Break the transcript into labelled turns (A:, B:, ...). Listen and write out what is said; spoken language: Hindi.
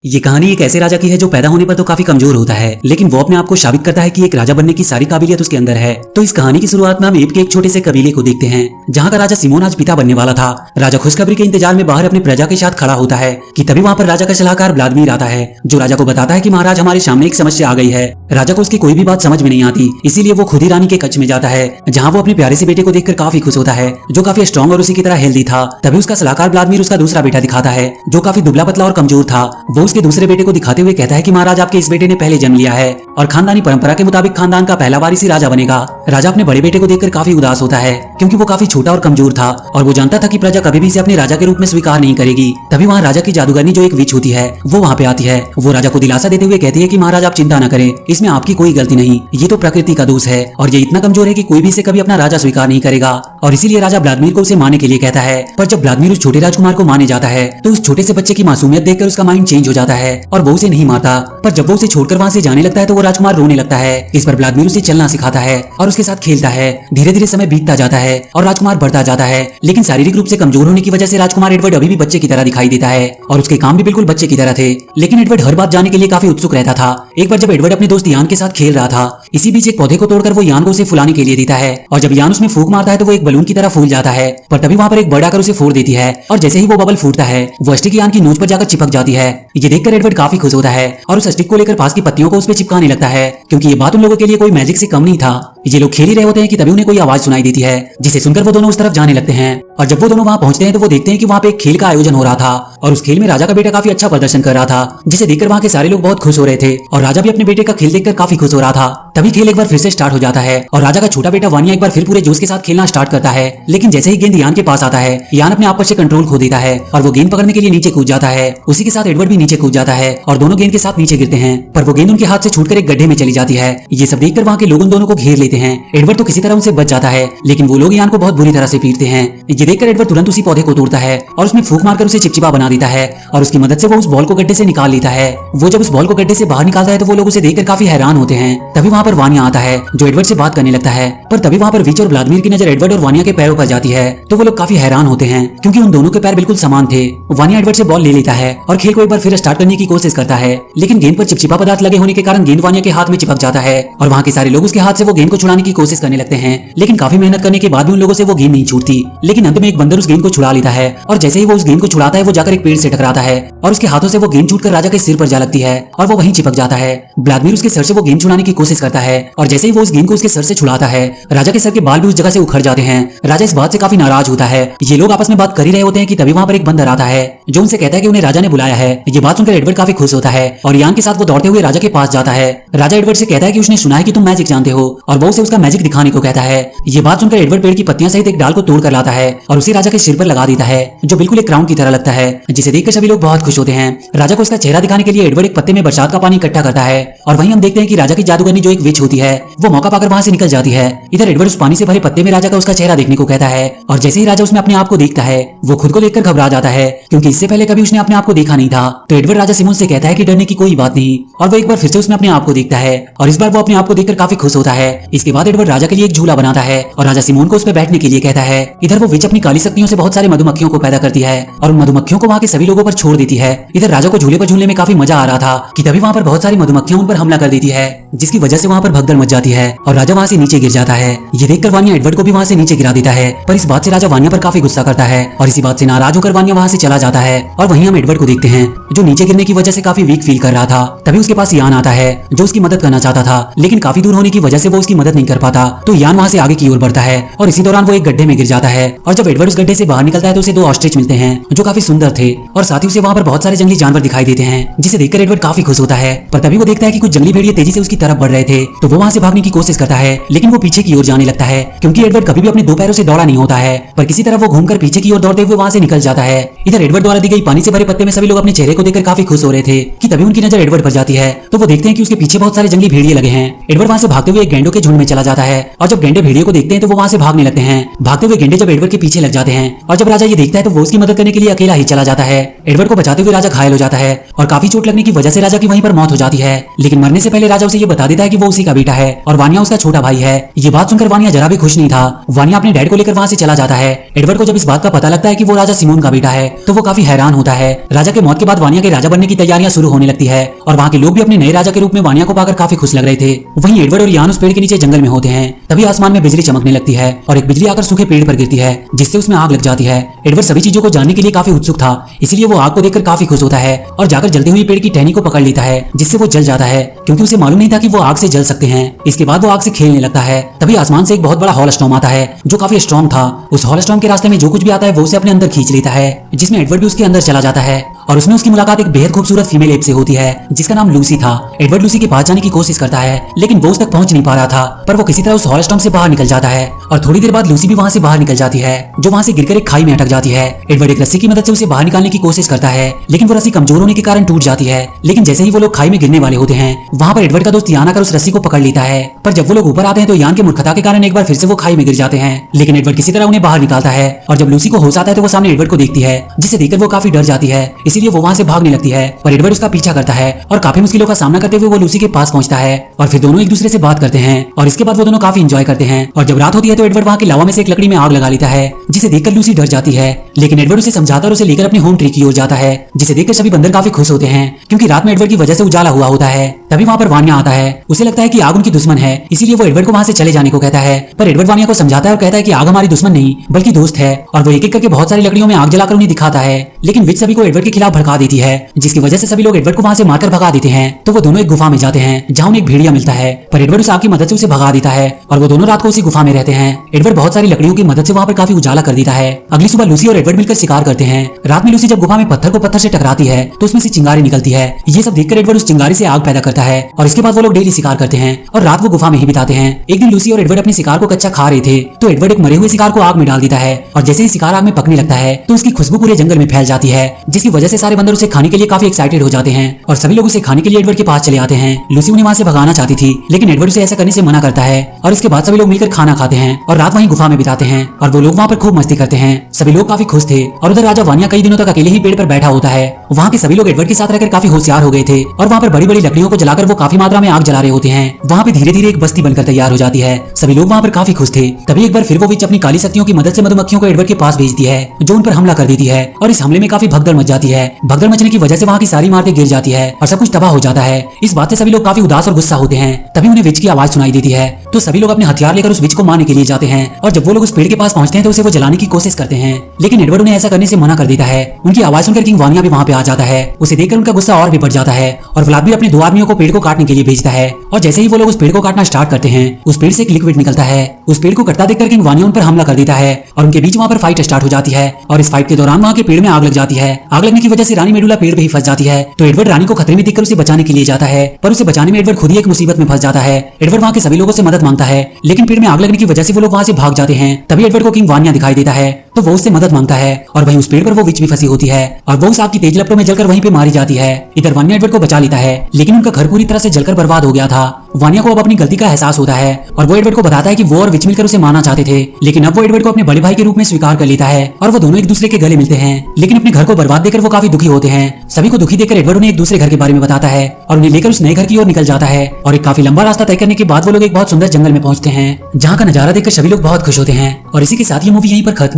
A: ये कहानी एक ऐसे राजा की है जो पैदा होने पर तो काफी कमजोर होता है, लेकिन वो अपने आप को साबित करता है कि एक राजा बनने की सारी काबिलियत उसके अंदर है। तो इस कहानी की शुरुआत में हम एब के एक छोटे से कबीले को देखते हैं, जहाँ का राजा सिमोन आज पिता बनने वाला था। राजा खुशखबरी के इंतजार में बाहर अपनी प्रजा के साथ खड़ा होता है कि तभी वहाँ पर राजा का सलाहकार व्लादिमीर आता है, जो राजा को बताता है कि महाराज हमारे सामने एक समस्या आ गई है। राजा को उसकी कोई भी बात समझ में नहीं आती, इसीलिए वो खुद ही रानी के कक्ष में जाता है, जहाँ वो अपने प्यारे से बेटे को देखकर काफी खुश होता है, जो काफी स्ट्रॉन्ग और उसी की तरह हेल्दी था। तभी उसका सलाहकार व्लादिमीर उसका दूसरा बेटा दिखाता है, जो काफी दुबला पतला और कमजोर था। वो उसके दूसरे बेटे को दिखाते हुए कहता है कि महाराज आपके इस बेटे ने पहले जन्म लिया है और खानदानी परंपरा के मुताबिक खानदान का पहला वारिस ही राजा बनेगा। राजा अपने बड़े बेटे को देखकर काफी उदास होता है, क्योंकि वो काफी छोटा और कमजोर था और वो जानता था कि प्रजा कभी भी इसे अपने राजा के रूप में स्वीकार नहीं करेगी। तभी वहाँ राजा की जादूगरनी जो एक विच होती है वो वहाँ पे आती है। वो राजा को दिलासा देते हुए कहती है कि महाराज आप चिंता न करें, इसमें आपकी कोई गलती नहीं, ये तो प्रकृति का दोष है और ये इतना कमजोर है कि कोई भी इसे कभी अपना राजा स्वीकार नहीं करेगा। और इसीलिए राजा व्लादिमीर को उसे मारने के लिए कहता है। पर जब व्लादिमीर उस छोटे राजकुमार को मारने जाता है तो उस छोटे से बच्चे की मासूमियत देखकर उसका माइंड चेंज हो जाता है और वो उसे नहीं मारता। पर जब वो उसे छोड़कर वहाँ से जाने लगता है तो वो राजकुमार रोने लगता है। इस पर व्लादिमीर उसे चलना सिखाता है और उसके साथ खेलता है। धीरे धीरे समय बीतता जाता है और राजकुमार बढ़ता जाता है, लेकिन शारीरिक रूप से कमजोर होने की वजह से राजकुमार एडवर्ड अभी भी बच्चे की तरह दिखाई देता है और उसके काम भी बिल्कुल बच्चे की तरह थे। लेकिन एडवर्ड हर बात जानने के लिए काफी उत्सुक रहता था। एक बार जब एडवर्ड अपने दोस्त यान के साथ खेल रहा था, इसी बीच एक पौधे को तोड़कर वो यान को उसे फुलाने के लिए देता है और जब यान उसमें फूंक मारता है तो वो एक बलून की तरह फूल जाता है। पर तभी वहाँ पर एक बर्ड आकर उसे फोड़ देती है और जैसे ही वो बबल फूटता है वो स्टिक यान की नोच पर जाकर चिपक जाती है। ये देखकर एडवर्ड काफी खुश होता है और उस स्टिक को लेकर पास की पत्तियों को उस पर चिपकाने लगता है, क्योंकि ये बात उन लोगों के लिए कोई मैजिक से कम नहीं था। ये लोग खेल ही रहे होते हैं कि तभी उन्हें कोई आवाज सुनाई देती है, जिसे सुनकर वो दोनों उस तरफ जाने लगते हैं। और जब वो दोनों वहाँ पहुंचते हैं तो वो देखते हैं कि वहाँ पे एक खेल का आयोजन हो रहा था और उस खेल में राजा का बेटा काफी अच्छा प्रदर्शन कर रहा था, जिसे देखकर वहाँ के सारे लोग बहुत खुश हो रहे थे और राजा भी अपने बेटे का खेल देखकर काफी खुश हो रहा था। तभी खेल एक बार फिर से स्टार्ट हो जाता है और राजा का छोटा बेटा वानिया एक बार फिर पूरे जोश के साथ खेलना स्टार्ट करता है। लेकिन जैसे ही गेंद यान के पास आता है, यान अपने आप पर से कंट्रोल खो देता है और वो गेंद पकड़ने के लिए नीचे कूद जाता है। उसी के साथ एडवर्ड भी नीचे कूद जाता है और दोनों गेंद के साथ नीचे गिरते हैं, पर वो गेंद उनके हाथ से छूटकर एक गड्ढे में चली जाती है। ये सब देखकर वहाँ के लोग उन दोनों को घेर लेते हैं। एडवर्ड तो किसी तरह उनसे बच जाता है, लेकिन वो लोग यान को बहुत बुरी तरह से पीटते हैं। ये देखकर एडवर्ड तुरंत उसी पौधे को तोड़ता है और उसमें फूंक मारकर उसे चिपचिपा बना देता है और उसकी मदद से वो उस बॉल को गड्ढे से निकाल लेता है। वो जब उस बॉल को गड्ढे से बाहर निकालता है तो वो लोग उसे देखकर काफी हैरान होते हैं। तभी वहाँ पर वानिया आता है जो एडवर्ड से बात करने लगता है, पर तभी वहाँ पर विच और व्लादिमीर की नजर एडवर्ड और वानिया के पैरों पर जाती है तो वो लोग काफी हैरान होते हैं, क्योंकि उन दोनों के पैर बिल्कुल समान थे। वानिया एडवर्ड से बॉल ले लेता है और खेल को एक बार फिर स्टार्ट करने की कोशिश करता है, लेकिन गेंद पर चिपचिपा पदार्थ लगे होने के कारण गेंद वानिया के हाथ में चिपक जाता है और वहाँ के सारे लोग उसके हाथ से वो गेंद को छुड़ाने की कोशिश करने लगते हैं। लेकिन काफी मेहनत करने के बाद भी उन लोगों से वो गेंद नहीं छूटती। लेकिन अंत में एक बंदर उस गेंद को छुड़ा लेता है और जैसे ही वो उस गेंद को छुड़ाता है वो जाकर एक पेड़ से टकराता है और उसके हाथों से वो गेंद छूटकर राजा के सिर पर जा लगती है और वो वहीं चिपक जाता है। व्लादिमीर उसके सर से वो गेंद छुड़ाने की कोशिश करता है और जैसे ही वो उस गेंद को उसके सर से छुड़ाता है, राजा के सर के बाल भी उस जगह से उखड़ जाते हैं। राजा इस बात से काफी नाराज होता है। ये लोग आपस में बात कर ही रहे होते हैं कि तभी वहाँ पर एक बंदर आता है जो उनसे कहता है कि उन्हें राजा ने बुलाया है। ये बात सुनकर एडवर्ड काफी खुश होता है और यान के साथ वो दौड़ते हुए राजा के पास जाता है। राजा एडवर्ड से कहता है कि उसने सुना है कि तुम मैजिक जानते हो और वो उसे उसका मैजिक दिखाने को कहता है। ये बात सुनकर एडवर्ड पेड़ की पत्तियां सहित एक डाल को तोड़ कर लाता है और उसे राजा के सिर पर लगा देता है, जो बिल्कुल एक क्राउन की तरह लगता है, जिसे देखकर सभी लोग बहुत खुश होते हैं। राजा को इसका चेहरा दिखाने के लिए एडवर्ड एक पत्ते में बरसात का पानी इकट्ठा करता है और वहीं हम देखते हैं कि राजा की जादूगरनी जो एक विच होती है वो मौका पाकर वहां से निकल जाती है। इधर एडवर्ड उस पानी से भरे पत्ते में राजा का उसका चेहरा देखने को कहता है और जैसे ही राजा उसमें अपने आप को देखता है वो खुद को देखकर घबरा जाता है, क्योंकि इससे पहले कभी उसने अपने आप को देखा नहीं था। तो एडवर्ड राजा सिमोन से कहता है कि डरने की कोई बात नहीं और वो एक बार फिर से उसमें अपने आप को देखता है और इस बार वो अपने आप को देखकर काफी खुश होता है। इसके बाद एडवर्ड राजा के लिए एक झूला बनाता है और राजा सिमोन को उस पर बैठने के लिए कहता है। इधर वो विच अपनी काली शक्तियों से बहुत सारे मधुमक्खियों को पैदा करती है और उन मधुमक्खियों को वहाँ के सभी लोगों पर छोड़ देती है। इधर राजा को झूले पर झूलने में काफी मजा आ रहा था कि तभी वहाँ पर बहुत सारी मधुमक्खियां उन पर हमला कर देती है, जिसकी वजह से वहाँ पर भगदड़ मच जाती है और राजा वहाँ से नीचे गिर जाता है। ये देखकर वानिया एडवर्ड को भी वहाँ से नीचे गिरा देता है, पर इस बात से राजा वानिया पर काफी गुस्सा करता है और इसी बात से नाराज होकर वानिया वहाँ से चला जाता है। और वहीं हम एडवर्ड को देखते हैं जो नीचे गिरने की वजह से काफी वीक फील कर रहा था। तभी उसके पास यान आता है जो उसकी मदद करना चाहता था, लेकिन काफी दूर होने की वजह से वो उसकी मदद नहीं कर पाता। तो यान वहाँ से आगे की ओर बढ़ता है और इसी दौरान वो एक गड्ढे में गिर जाता है और जब एडवर्ड उस गड्ढे से बाहर निकलता है तो उसे दो ऑस्ट्रिच मिलते हैं जो काफी सुंदर थे और साथ ही उसे वहाँ पर बहुत सारे जंगली जानवर दिखाई देते हैं, जिसे देखकर एडवर्ड काफी खुश होता है। पर तभी वो देखता है कि कुछ जंगली भेड़िए तेजी से उसकी तरफ बढ़ रहे थे, तो वो वहाँ से भागने की कोशिश करता है, लेकिन वो पीछे की ओर जाने लगता है, क्योंकि एडवर्ड कभी भी अपने दो पैरों से दौड़ा नहीं होता है। पर किसी तरह वो घूमकर पीछे की ओर दौड़ते हुए वहाँ से निकल जाता है। इधर एडवर्ड द्वारा दी गई पानी से भरे पत्ते में सभी लोग अपने चेहरे को देखकर काफी खुश हो रहे थे कि तभी उनकी नजर एडवर्ड पर जाती है, तो वो देखते हैं कि उसके पीछे बहुत सारे जंगली भेड़िए लगे हैं। एडवर्ड वहाँ से भागते हुए एक गेंडों के झुंड में चला जाता है और जब गेंडे भेड़ियों को देखते हैं तो वो वहाँ से भागने लगते हैं। भागते हुए गेंडे जब एडवर्ड के पीछे लग जाते हैं और जब राजा ये देखता है तो वो उसकी मदद करने के लिए अकेला ही चला जाता है। एडवर्ड को बचाते हुए राजा घायल हो जाता है और काफी चोट लगने की वजह से राजा की वहीं पर मौत हो जाती है। लेकिन मरने से पहले राजा उसे ये बता देता है कि वो उसी का बेटा है और वानिया उसका छोटा भाई है। ये बात सुनकर वानिया जरा भी खुश नहीं था। वानिया अपने डैड को लेकर वहां से चला जाता है। एडवर्ड को जब इस बात का पता लगता है कि वो राजा सिमोन का बेटा है तो वो काफी हैरान होता है। राजा के मौत के बाद वानिया के राजा बनने की तैयारियां शुरू होने लगती है और वहाँ के लोग भी अपने नए राजा के रूप में वानिया को पाकर काफी खुश लग रहे थे। वहीं एडवर्ड और यान उस पेड़ के नीचे जंगल में होते हैं। तभी आसमान में बिजली चमकने लगती है और एक बिजली आकर सूखे पेड़ पर गिरती है जिससे उसमें आग लग जाती है। एडवर्ड सभी चीजों को जानने के लिए काफी उत्सुक था, इसलिए वो आग को देखकर काफी खुश होता है और जाकर जलते हुए पेड़ की टहनी को पकड़ लेता है जिससे वो जल जाता है, क्योंकि उसे मालूम नहीं था कि वो आग से जल सकते हैं। इसके बाद वो आग से खेलने लगता है। तभी आसमान से एक बहुत बड़ा हॉल स्टॉर्म आता है जो काफी स्ट्रॉन्ग था। उस हॉल स्टॉर्म के रास्ते में जो कुछ भी आता है वो उसे अपने अंदर खींच लेता है, जिसमें एडवर्ड भी उसके अंदर चला जाता है और उसमें उसकी मुलाकात एक बेहद खूबसूरत फीमेल एप से होती है जिसका नाम लूसी था। एडवर्ड लूसी के पास जाने की कोशिश करता है लेकिन वो उस तक पहुंच नहीं पा रहा था, पर वो किसी तरह उस हॉल स्टॉर्म से बाहर निकल जाता है और थोड़ी देर बाद लूसी भी वहां से बाहर निकल जाती है जो वहां से गिरकर एक खाई में अटक जाती है। एडवर्ड एक रस्सी की मदद से उसे बाहर निकालने की कोशिश करता है लेकिन वो रस्सी कमजोर होने के कारण टूट जाती है। लेकिन जैसे ही वो लोग खाई में गिरने वाले होते हैं वहां पर एडवर्ड का दोस्त यान आकर उस रस्सी को पकड़ लेता है, पर जब वो लोग ऊपर आते हैं तो यान के मूर्खता के कारण एक बार फिर से वो खाई में गिर जाते हैं। लेकिन एडवर्ड किसी तरह उन्हें बाहर निकालता है और जब लूसी को होश आता है तो वो सामने एडवर्ड को देखती है जिसे देखकर वो काफी डर जाती है, इसीलिए वो वहां से भागने लगती है। पर एडवर्ड उसका पीछा करता है और काफी मुश्किलों का सामना करते हुए वो लूसी के पास पहुंचता है और फिर दोनों एक दूसरे से बात करते हैं और इसके बाद वो दोनों काफी एंजॉय करते हैं। और जब रात होती है तो एडवर्ड वहां की लावा में से एक लकड़ी में आग लगा लेता है जिसे देखकर लूसी डर जाती है। लेकिन एडवर्ड उसे समझाता और उसे लेकर अपने होम ट्री की ओर जाता है जिसे देखकर सभी बंदर काफी खुश होते हैं क्योंकि रात में एडवर्ड की वजह से उजाला हुआ होता है। तभी वहां पर वानिया आता है। उसे लगता है कि आग उनकी दुश्मन है, इसीलिए वो एडवर्ड को वहां से चले जाने को कहता है। पर एडवर्ड वानिया को समझाता है और कहता है कि आग हमारी दुश्मन नहीं बल्कि दोस्त है और वो एक एक करके बहुत सारी लकड़ियों में आग जलाकर उन्हें दिखाता है। लेकिन विच सभी को एडवर्ड के खिलाफ भड़का देती है जिसकी वजह से सभी लोग एडवर्ड को वहां से मारकर भगा देते हैं। तो वो दोनों एक गुफा में जाते हैं जहां उन्हें एक भेड़िया मिलता है, पर एडवर्ड उस आग की मदद से उसे भगा देता है और वो दोनों रात को उसी गुफा में रहते हैं। एडवर्ड बहुत सारी लकड़ियों की मदद से वहां पर काफी उजाला कर देता है। अगली सुबह लूसी और एडवर्ड मिलकर शिकार करते हैं। रात में लूसी जब गुफा में पत्थर को पत्थर से टकराती है तो उसमें से चिंगारी निकलती है। ये सब देखकर एडवर्ड उस चिंगारी से आग पैदा करता है और इसके बाद वो लोग डेली शिकार करते हैं और रात वो गुफा में ही बिताते हैं। एक दिन लूसी और एडवर्ड अपने शिकार को कच्चा खा रहे थे तो एडवर्ड एक मरे हुए शिकार को आग में डाल देता है और जैसे ही शिकार आग में पकने लगता है तो उसकी खुशबू पूरे जंगल में फैल जाती है जिसकी वजह से सारे बंदर उसे खाने के लिए काफी एक्साइटेड हो जाते हैं और सभी लोग उसे खाने के लिए एडवर्ड के पास चले आते हैं। लूसी उन्हें वहां से भगाना चाहती थी लेकिन एडवर्ड उसे ऐसा करने से मना करता है और इसके बाद सभी लोग मिलकर खाना खाते हैं और रात वहीं गुफा में बिताते हैं और वो लोग वहां पर खूब मस्ती करते हैं। सभी लोग काफी खुश थे और उधर राजा वानिया कई दिनों तक अकेले ही पेड़ पर बैठा होता है। वहाँ के सभी लोग एडवर्ड के साथ रहकर काफी होशियार हो गए थे और वहाँ पर बड़ी बड़ी लकड़ियों को जलाकर वो काफी मात्रा में आग जला रहे होते हैं। वहाँ पे धीरे धीरे एक बस्ती बनकर तैयार हो जाती है। सभी लोग वहाँ पर काफी खुश थे। तभी एक बार फिर वो विच अपनी काली शक्तियों की मदद से मधुमक्खियों को एडवर्ड के पास भेजती है जो उन पर हमला कर देती है और इस हमले में काफी भगदड़ मच जाती है। भगदड़ मचने की वजह से वहाँ की सारी इमारतें गिर जाती है और सब कुछ तबाह हो जाता है। इस बात से सभी लोग काफी उदास और गुस्सा होते हैं। तभी उन्हें विच की आवाज सुनाई देती है तो सभी लोग अपने हथियार लेकर उस विच को मारने के लिए जाते हैं और जब वो लोग उस पेड़ के पास पहुंचते हैं तो उसे वो जलाने की कोशिश करते हैं लेकिन एडवर्ड उन्हें ऐसा करने से मना कर देता है। उनकी आवाज सुनकर किंग वानिया भी वहाँ पे आ जाता है। उसे देखकर उनका गुस्सा और भी बढ़ जाता है और व्लाद भी अपने 2 आदमियों को पेड़ को काटने के लिए भेजता है और जैसे ही वो लोग उस पेड़ को काटना स्टार्ट करते हैं उस पेड़ से एक लिक्विड निकलता है। उस पेड़ को कटता देखकर किंग वानिया उन पर हमला कर देता है और उनके बीच वहाँ पर फाइट स्टार्ट हो जाती है और इस फाइट के दौरान वहाँ के पेड़ में आग लग जाती है। आग लगने की वजह से रानी मेडुला पेड़ पे ही फंस जाती है तो एडवर्ड रानी को खतरे में देखकर उसे बचाने के लिए जाता है, पर उसे बचाने में एडवर्ड खुद ही एक मुसीबत में फंस जाता है। एडवर्ड वहाँ के सभी लोगों से मदद मांगता है लेकिन पेड़ में आग लगने की वजह से वो लोग वहाँ से भाग जाते हैं। तभी एडवर्ड को किंग वानिया दिखाई देता है तो वो उससे मदद मांगता है और वहीं उस पेड़ पर वो विच भी फंसी होती है और वो उस आग की तेज लपटों में जलकर वहीं पे मारी जाती है। इधर वानिया एडवर्ड को बचा लेता है लेकिन उनका घर पूरी तरह से जलकर बर्बाद हो गया था। वानिया को अब अपनी गलती का एहसास होता है और वो एडवर्ड को बताता है कि वो और विच मिलकर उसे मारना चाहते थे लेकिन अब वो एडवर्ड को अपने बड़े भाई के रूप में स्वीकार कर लेता है और वो दोनों एक दूसरे के गले मिलते हैं। लेकिन अपने घर को बर्बाद देकर वो काफी दुखी होते हैं। सभी को दुखी देखकर एडवर्ड उन्हें एक दूसरे घर के बारे में बताता है और उन्हें लेकर उस नए घर की ओर निकल जाता है और एक काफी लंबा रास्ता तय करने के बाद वो लोग एक बहुत सुंदर जंगल में पहुंचते हैं जहाँ का नजारा देखकर सभी लोग बहुत खुश होते हैं। और इसी के साथ ये मूवी यहीं पर खत्म